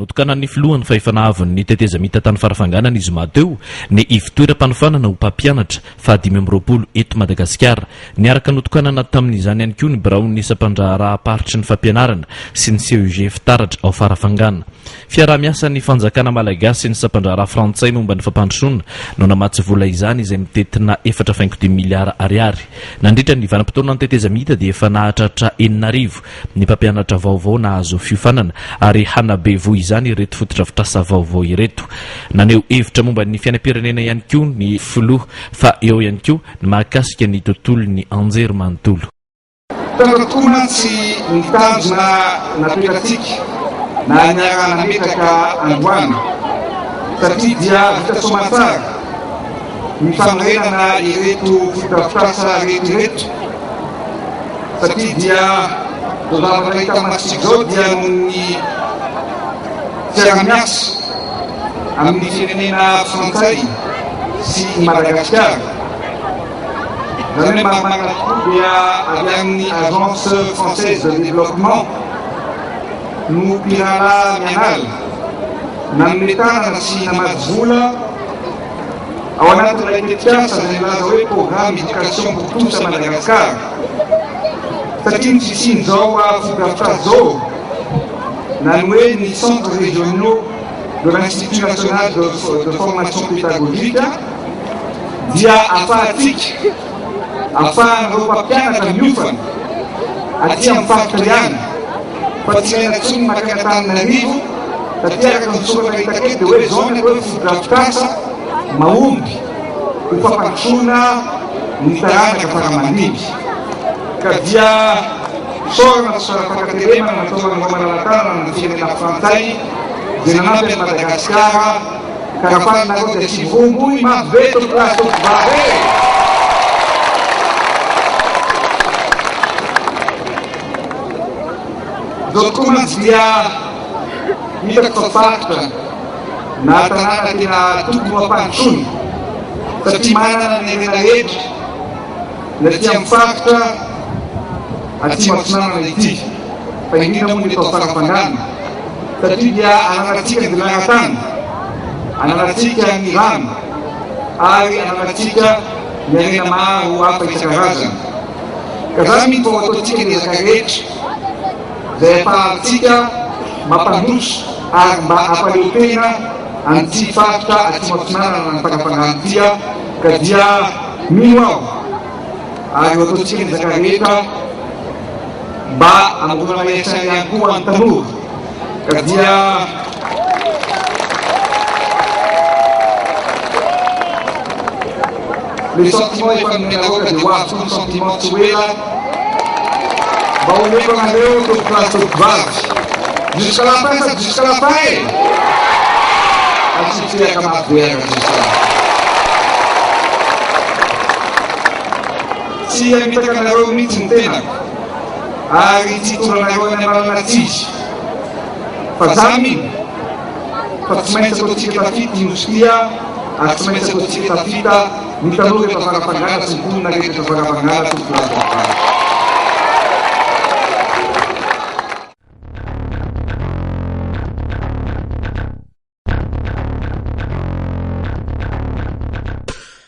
notokanan'ny filohany fahefanahaviny ny teteza mitatany farafanganana izy mateo ny ivitoeram-panofanana ho mpampianatra fa 520 eto Madagasikara niaraka notokanana tamin'izany ihany koa ny Brown ny sampandraharaha-paritry ny fampianarana sy ny CEG fitaratra ao farafangana. Fiara-miasa ny fanjakana malagasy ny sampandraharaha frantsay momba ny fampandrosoana no namatsy vola izany izay mitetina 4.2 miliara ariary. Nandritra ny vanim-potoana ny teteza mita dia efa nahatratra 9,000 ny mpampianatra vaovao nahazo fiofanana ary hanabe voa izany ireto fotodrafitrasa vaovao ireto. Naneo hevitra momba ny fiainam-pirenena ihany koa ny filoha fa eo ihany koa ny mahakasika ny tontolon'ny anjery manontolo. Tanatoana tsy nitanjona napetratsika na niara nametraka androany satria dia vita somatsara mifanorenana ireto fotodrafitrasa reto satria dia zavatra hita masitsika zao dia ny fiara-miasa amin'ny firenena frantsay sy Madagasikara. Zany hoe maromaro tokoa dia avy amin'ny agence française de développement no mpirahalahy mianala nanome tanana sy namaty vola ao anatin'ilay tetikasa zay milaza hoe programme éducation pour tous à Madagasikara. Satria ny fisiany zao fotodrafitrasa zao nany hoe ny centres régionaux de l'Institut national de formation pédagogique dia ahafahantsika ahafahan'ireo mpampianatra miofana aty amin'ny faritra ihany fa tsy raina tsony makany Antananarivo satria araka ny soratra hitaketo dia hoe zao ny hoe fotodrafitrasa mahomby ho fampandrosoana ny taranaka faramandimby ka dia sorana sorafakateremana nataonan'ireo manaratanana ny firenena frantsay dia nanampy any Madagasikara ka rahafahanareo dia tsy voromboy mabe tokolasy tokovare. Zao tokoa mantsy dia hitako fa faritra na tanàna tena tokony mampandrosoana satria manana ny rehetra ny aty amin'ny faritra aty matsinanana ity fa indrindra moa ny atao farafangana satria dia ananatsika ny dilagnatany, ananatsika ny rano ary ananatsika ny arena maro hafa isan-karazany. Ka zany mito ao ataontsika ny ezaka rehetra zay ahafahantsika mampandroso ary mba hampaleotena an'ity faritra aty matsinanana ny farafangana tya ka dia mino ao ary ao ataontsika ny ezaka rehetra mba amorona mahiatrany ihany koa amin'ny tanora ka dia le sentiment efa nomenareo ka dia hoavy koa ny sentiment tsy hoela mba homefanareo tokolasy tokovavy jusqu'à la fin sa jusqu'à la fin asitsiraka mahaboeraka jusqu'à la fin tsy amitaka anareo mihitsy ny tenako ary tsy tondranareo any amalana tsizy fa zany fa tsy maintsy ataontsika tafita indostria ary tsy maintsy ataontsika tafita ny tanora efa farafangana sy ny mponina rehetra efa farafangana tokolasy tokovavy.